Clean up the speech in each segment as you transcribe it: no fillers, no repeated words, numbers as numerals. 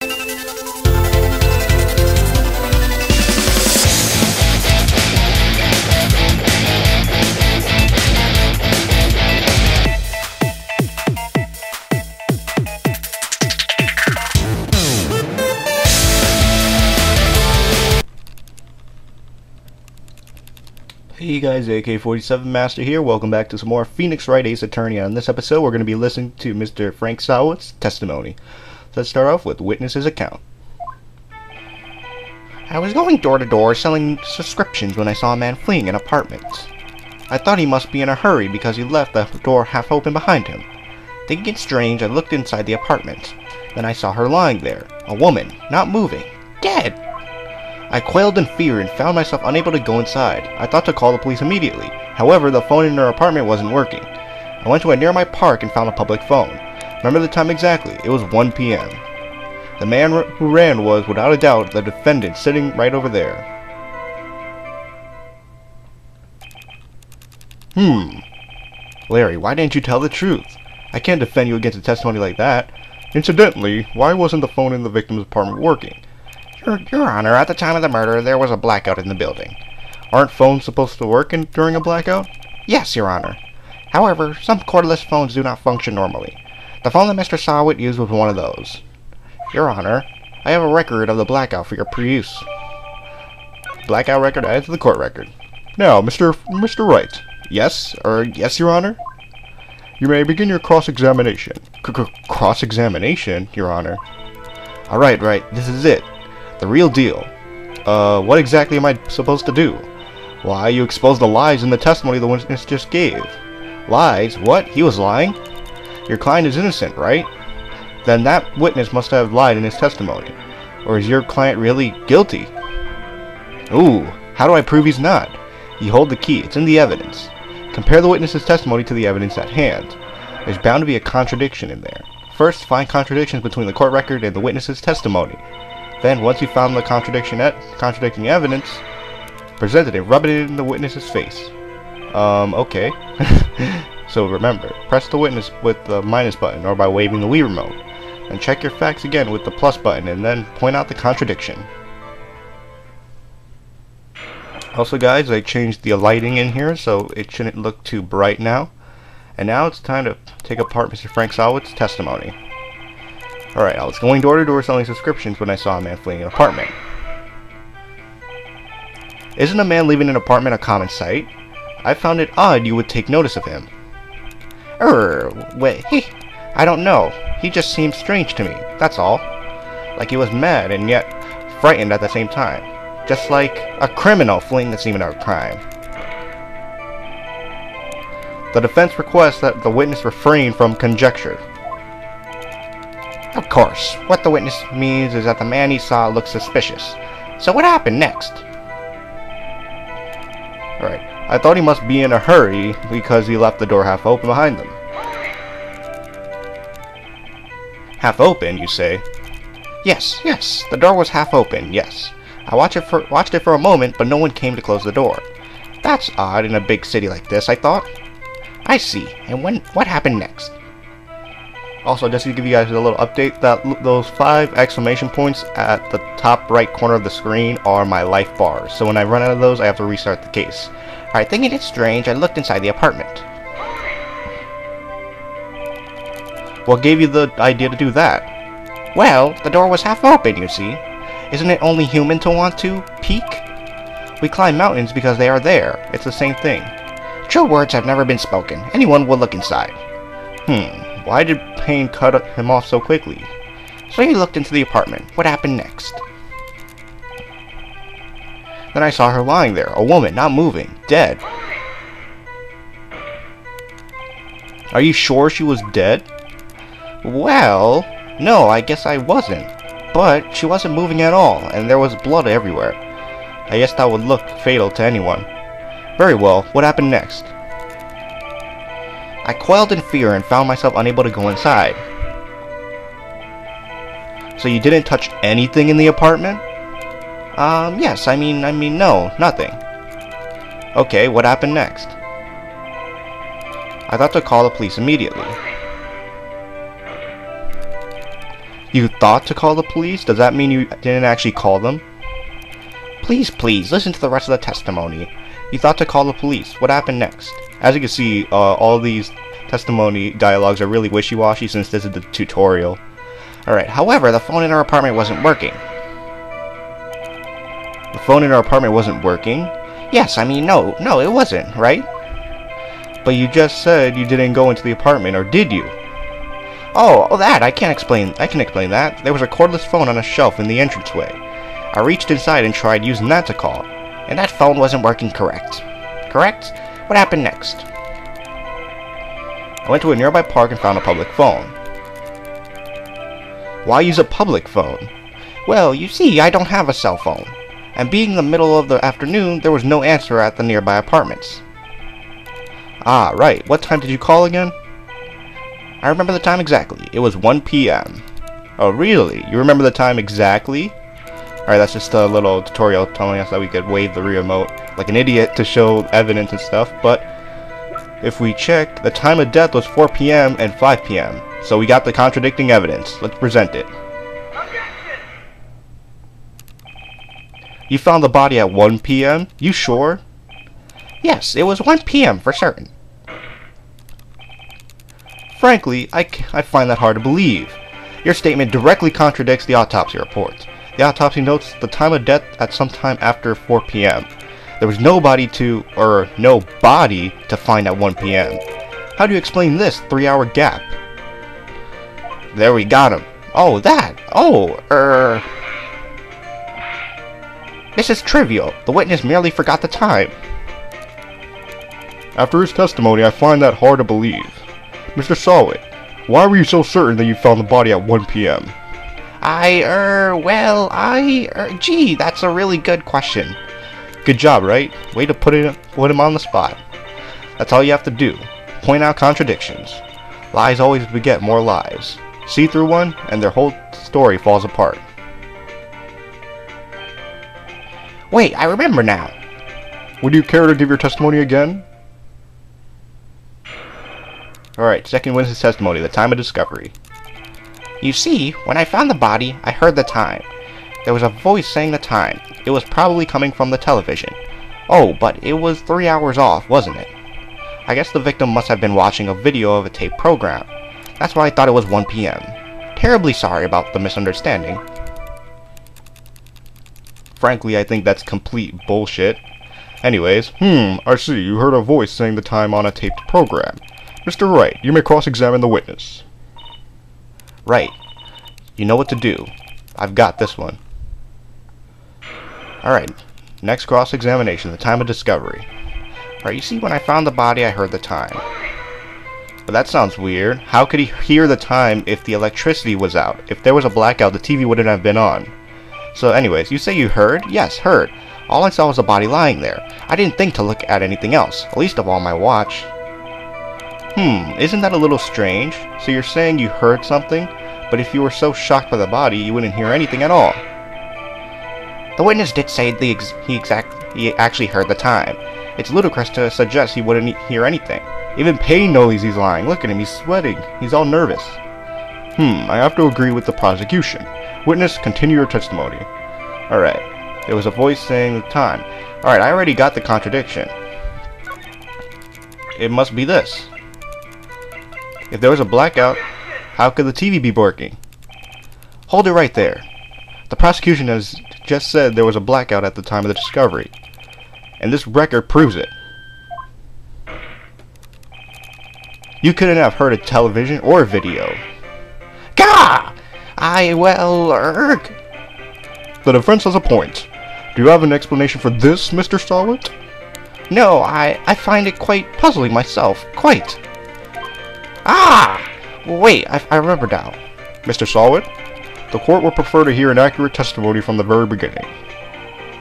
Hey guys, AK-47 Master here. Welcome back to some more Phoenix Wright Ace Attorney. On this episode, we're going to be listening to Mr. Frank Sawitz's testimony. So let's start off with witness's account. I was going door to door selling subscriptions when I saw a man fleeing an apartment. I thought he must be in a hurry because he left the door half open behind him. Thinking it strange, I looked inside the apartment. Then I saw her lying there, a woman, not moving, dead. I quailed in fear and found myself unable to go inside. I thought to call the police immediately. However, the phone in her apartment wasn't working. I went to a nearby park and found a public phone. Remember the time exactly. It was 1 p.m. The man who ran was, without a doubt, the defendant sitting right over there. Larry, why didn't you tell the truth? I can't defend you against a testimony like that. Incidentally, why wasn't the phone in the victim's apartment working? Your Honor, at the time of the murder, there was a blackout in the building. Aren't phones supposed to work during a blackout? Yes, Your Honor. However, some cordless phones do not function normally. The phone that Mr. Sawitt used was one of those. Your Honor, I have a record of the blackout for your peruse. Blackout record added to the court record. Now, Mr. Wright. Yes, Your Honor? You may begin your cross-examination. Cross-examination, Your Honor? Alright, this is it. The real deal. What exactly am I supposed to do? Why, you exposed the lies in the testimony the witness just gave. Lies? What? He was lying? Your client is innocent, right? Then that witness must have lied in his testimony. Or is your client really guilty? Ooh, how do I prove he's not? You hold the key. It's in the evidence. Compare the witness's testimony to the evidence at hand. There's bound to be a contradiction in there. First, find contradictions between the court record and the witness's testimony. Then, once you found the contradicting evidence, present it and rub it in the witness's face. Okay. So remember, press the witness with the minus button or by waving the Wii remote. And check your facts again with the plus button and then point out the contradiction. Also guys, I changed the lighting in here so it shouldn't look too bright now. And now it's time to take apart Mr. Frank Sawitz's testimony. Alright, I was going door to door selling subscriptions when I saw a man fleeing an apartment. Isn't a man leaving an apartment a common sight? I found it odd you would take notice of him. Wait, I don't know. He just seemed strange to me, that's all. Like he was mad and yet frightened at the same time. Just like a criminal fleeing the scene of a crime. The defense requests that the witness refrain from conjecture. Of course. What the witness means is that the man he saw looked suspicious. So what happened next? Alright. I thought he must be in a hurry because he left the door half open behind them. Half open, you say? Yes. The door was half open, yes. I watched it for a moment, but no one came to close the door. That's odd in a big city like this, I thought. I see. And what happened next? Also, just to give you guys a little update, those 5 exclamation points at the top right corner of the screen are my life bars. So when I run out of those, I have to restart the case. Alright, thinking it strange, I looked inside the apartment. What gave you the idea to do that? Well, the door was half open, you see. Isn't it only human to want to peek? We climb mountains because they are there. It's the same thing. True words have never been spoken. Anyone will look inside. Why did Payne cut him off so quickly? So he looked into the apartment. What happened next? Then I saw her lying there, a woman, not moving, dead. Are you sure she was dead? Well, no, I guess I wasn't. But she wasn't moving at all, and there was blood everywhere. I guess that would look fatal to anyone. Very well, what happened next? I quailed in fear and found myself unable to go inside. So you didn't touch anything in the apartment? Yes, I mean, no, nothing. Okay, what happened next? I thought to call the police immediately. You thought to call the police? Does that mean you didn't actually call them? Please, listen to the rest of the testimony. You thought to call the police. What happened next? As you can see, all these testimony dialogues are really wishy-washy since this is the tutorial. Alright, however, the phone in our apartment wasn't working. The phone in our apartment wasn't working? Yes, I mean, no, it wasn't, right? But you just said you didn't go into the apartment, or did you? Oh, that, I can explain that. There was a cordless phone on a shelf in the entranceway. I reached inside and tried using that to call, and that phone wasn't working correct. Correct? What happened next? I went to a nearby park and found a public phone. Why use a public phone? Well, you see, I don't have a cell phone, and being the middle of the afternoon, there was no answer at the nearby apartments. Ah, right. What time did you call again? I remember the time exactly. It was 1 p.m. Oh, really? You remember the time exactly? Alright, that's just a little tutorial telling us that we could wave the remote like an idiot to show evidence and stuff, but if we check, the time of death was 4 p.m. and 5 p.m. So we got the contradicting evidence. Let's present it. You found the body at 1 p.m.? You sure? Yes, it was 1 p.m. for certain. Frankly, I find that hard to believe. Your statement directly contradicts the autopsy report. The autopsy notes the time of death at some time after 4 p.m. There was no body to find at 1 p.m. How do you explain this 3-hour gap? There, we got him. Oh, that. This is trivial. The witness merely forgot the time. After his testimony, I find that hard to believe. Mr. Sawit, why were you so certain that you found the body at 1 p.m.? Gee, that's a really good question. Good job, right? Way to put him on the spot. That's all you have to do. Point out contradictions. Lies always beget more lies. See through one, and their whole story falls apart. Wait, I remember now. Would you care to give your testimony again? Alright, second witness testimony, the time of discovery. You see, when I found the body, I heard the time. There was a voice saying the time. It was probably coming from the television. Oh, but it was 3 hours off, wasn't it? I guess the victim must have been watching a video of a tape program. That's why I thought it was 1 p.m. Terribly sorry about the misunderstanding. Frankly, I think that's complete bullshit. Anyways, I see, you heard a voice saying the time on a taped program. Mr. Wright, you may cross-examine the witness. Right. You know what to do. I've got this one. Alright, next cross-examination, the time of discovery. Alright, you see, when I found the body, I heard the time. But that sounds weird. How could he hear the time if the electricity was out? If there was a blackout, the TV wouldn't have been on. So anyways, you say you heard? Yes, heard. All I saw was a body lying there. I didn't think to look at anything else, least of all my watch. Isn't that a little strange? So you're saying you heard something, but if you were so shocked by the body, you wouldn't hear anything at all. The witness did say he actually heard the time. It's ludicrous to suggest he wouldn't hear anything. Even Payne knows he's lying. Look at him, he's sweating. He's all nervous. I have to agree with the prosecution. Witness, continue your testimony. Alright. There was a voice saying the time. Alright, I already got the contradiction. It must be this. If there was a blackout, how could the TV be working? Hold it right there. The prosecution has just said there was a blackout at the time of the discovery. And this record proves it. You couldn't have heard a television or a video. Gah! The defense has a point. Do you have an explanation for this, Mr. Sawit? No, I find it quite puzzling myself. Quite. Wait, I remember now. Mr. Sawit, the court would prefer to hear an accurate testimony from the very beginning.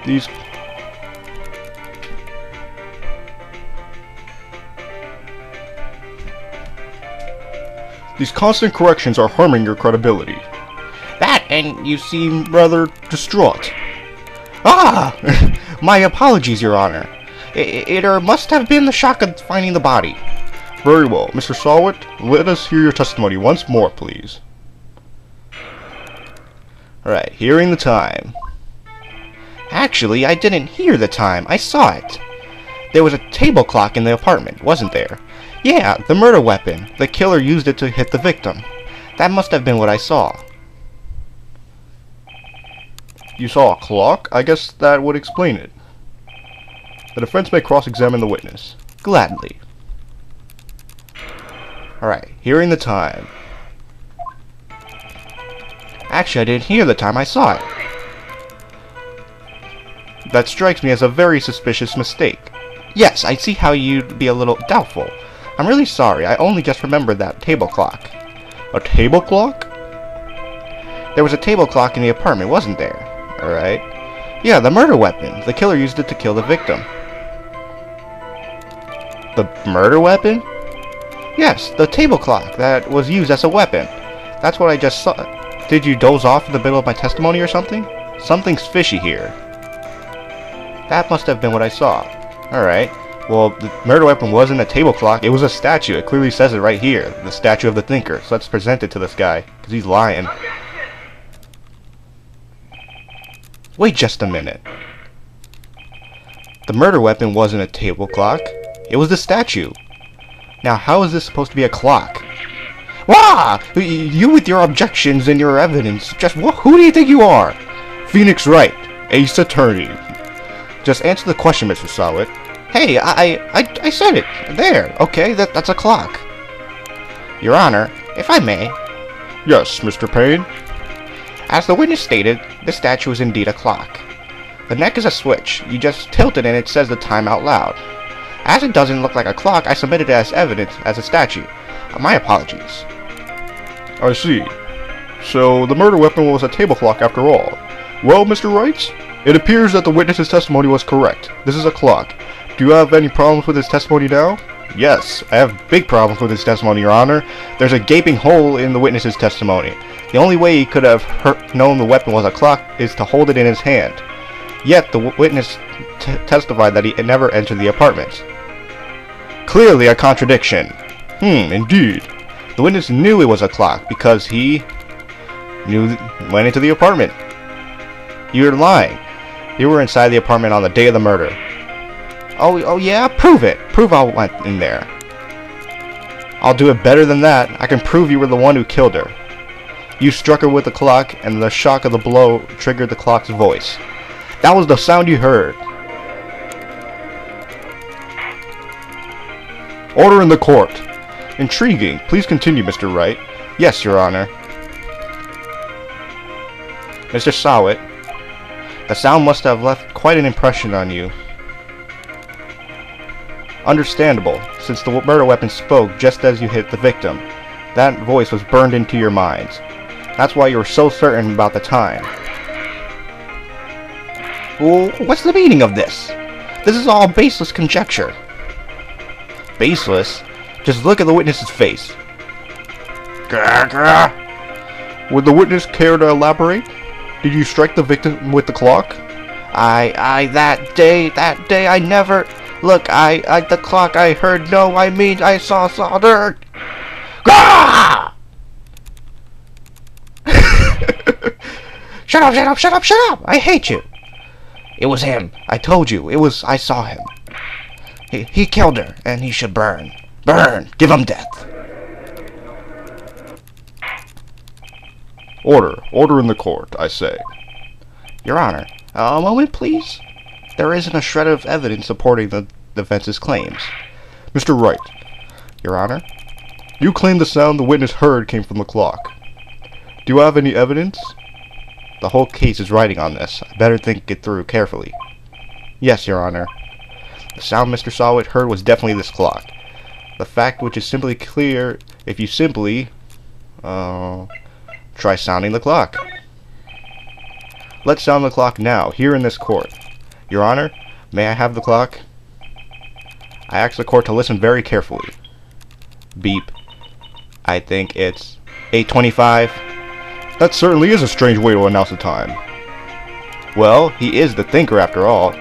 These constant corrections are harming your credibility. That, and you seem rather distraught. My apologies, Your Honor. It must have been the shock of finding the body. Very well. Mr. Sawit, let us hear your testimony once more, please. Alright, hearing the time. Actually, I didn't hear the time. I saw it. There was a table clock in the apartment, wasn't there? Yeah, the murder weapon. The killer used it to hit the victim. That must have been what I saw. You saw a clock? I guess that would explain it. The defense may cross-examine the witness. Gladly. Alright, hearing the time. Actually, I didn't hear the time. I saw it. That strikes me as a very suspicious mistake. Yes, I see how you'd be a little doubtful. I'm really sorry. I only just remembered that table clock. A table clock? There was a table clock in the apartment, wasn't there? Alright. Yeah, the murder weapon. The killer used it to kill the victim. The murder weapon? Yes, the table clock that was used as a weapon. That's what I just saw. Did you doze off in the middle of my testimony or something? Something's fishy here. That must have been what I saw. Alright. Well, the murder weapon wasn't a table clock. It was a statue. It clearly says it right here. The statue of the thinker. So let's present it to this guy. Because he's lying. Wait just a minute. The murder weapon wasn't a table clock. It was the statue. Now, how is this supposed to be a clock? Wah! You with your objections and your evidence. Just who do you think you are? Phoenix Wright, Ace Attorney. Just answer the question, Mr. Sawit. Hey, I said it. There. Okay, that's a clock. Your Honor, if I may. Yes, Mr. Payne. As the witness stated, the statue is indeed a clock. The neck is a switch. You just tilt it and it says the time out loud. As it doesn't look like a clock, I submitted it as evidence as a statue. My apologies. I see. So, the murder weapon was a table clock after all. Well, Mr. Wright, it appears that the witness's testimony was correct. This is a clock. Do you have any problems with his testimony now? Yes, I have big problems with his testimony, Your Honor. There's a gaping hole in the witness's testimony. The only way he could have known the weapon was a clock is to hold it in his hand. Yet, the witness testified that he never entered the apartment. Clearly a contradiction. Indeed. The witness knew it was a clock because he went into the apartment. You're lying. You were inside the apartment on the day of the murder. Oh yeah? Prove it. Prove I went in there. I'll do it better than that. I can prove you were the one who killed her. You struck her with the clock, and the shock of the blow triggered the clock's voice. That was the sound you heard. Order in the court. Intriguing. Please continue, Mr. Wright. Yes, Your Honor. Mr. Sawit, the sound must have left quite an impression on you. Understandable, since the murder weapon spoke just as you hit the victim. That voice was burned into your minds. That's why you were so certain about the time. Well, what's the meaning of this? This is all baseless conjecture. Baseless? Just look at the witness's face. Would the witness care to elaborate? Did you strike the victim with the clock? That day, I never... Look, the clock I heard, no, I mean, I saw dirt. Gah! Shut up, I hate you. It was him. I told you, I saw him. He killed her, and he should burn. Burn! Give him death. Order in the court, I say. Your Honor, a moment, please. There isn't a shred of evidence supporting the defense's claims. Mr. Wright. Your Honor? You claim the sound the witness heard came from the clock. Do you have any evidence? The whole case is riding on this. I better think it through carefully. Yes, Your Honor. The sound Mr. Sawit heard was definitely this clock. The fact which is simply clear if you simply try sounding the clock. Let's sound the clock now, here in this court. Your Honor, may I have the clock? I ask the court to listen very carefully. Beep. I think it's 8:25. That certainly is a strange way to announce the time. Well, he is the thinker after all.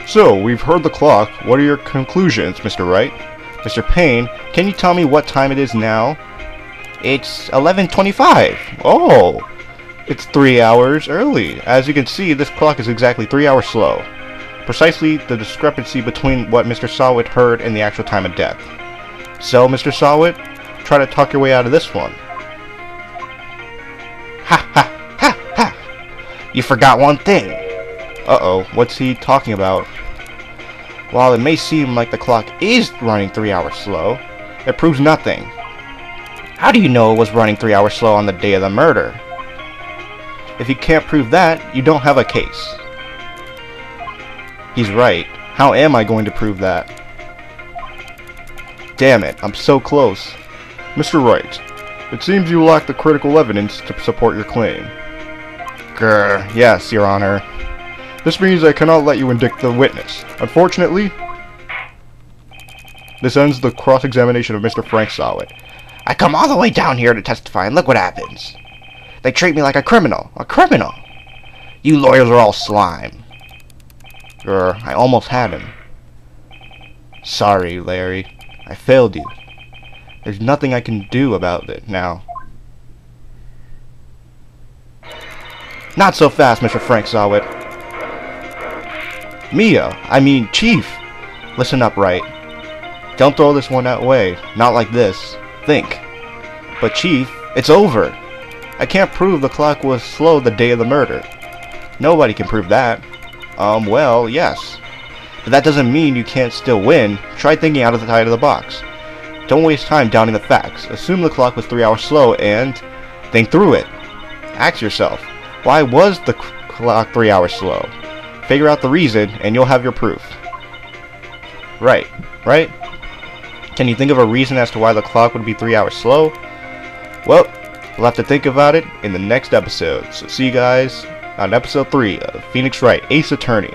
So, we've heard the clock. What are your conclusions, Mr. Wright? Mr. Payne, can you tell me what time it is now? It's 11:25. Oh! It's 3 hours early. As you can see, this clock is exactly 3 hours slow. Precisely the discrepancy between what Mr. Sawit heard and the actual time of death. So, Mr. Sawit, try to talk your way out of this one. Ha ha ha ha! You forgot one thing. Uh-oh, what's he talking about? While it may seem like the clock is running 3 hours slow, it proves nothing. How do you know it was running 3 hours slow on the day of the murder? If you can't prove that, you don't have a case. He's right. How am I going to prove that? Damn it, I'm so close. Mr. Wright, it seems you lack the critical evidence to support your claim. Grr. Yes, Your Honor. This means I cannot let you indict the witness. Unfortunately, this ends the cross-examination of Mr. Frank Sawit. I come all the way down here to testify, and look what happens. They treat me like a criminal. A criminal! You lawyers are all slime. I almost had him. Sorry, Larry. I failed you. There's nothing I can do about it now. Not so fast, Mr. Frank Sawit. Chief. Listen up, Wright. Don't throw this one away. Not like this. Think. But Chief, it's over. I can't prove the clock was slow the day of the murder. Nobody can prove that. Well, yes. But that doesn't mean you can't still win. Try thinking out of the side of the box. Don't waste time doubting the facts. Assume the clock was 3 hours slow and think through it. Ask yourself, why was the clock 3 hours slow? Figure out the reason and you'll have your proof. Right? Can you think of a reason as to why the clock would be 3 hours slow? Well, we'll have to think about it in the next episode. So see you guys on episode 3 of Phoenix Wright, Ace Attorney.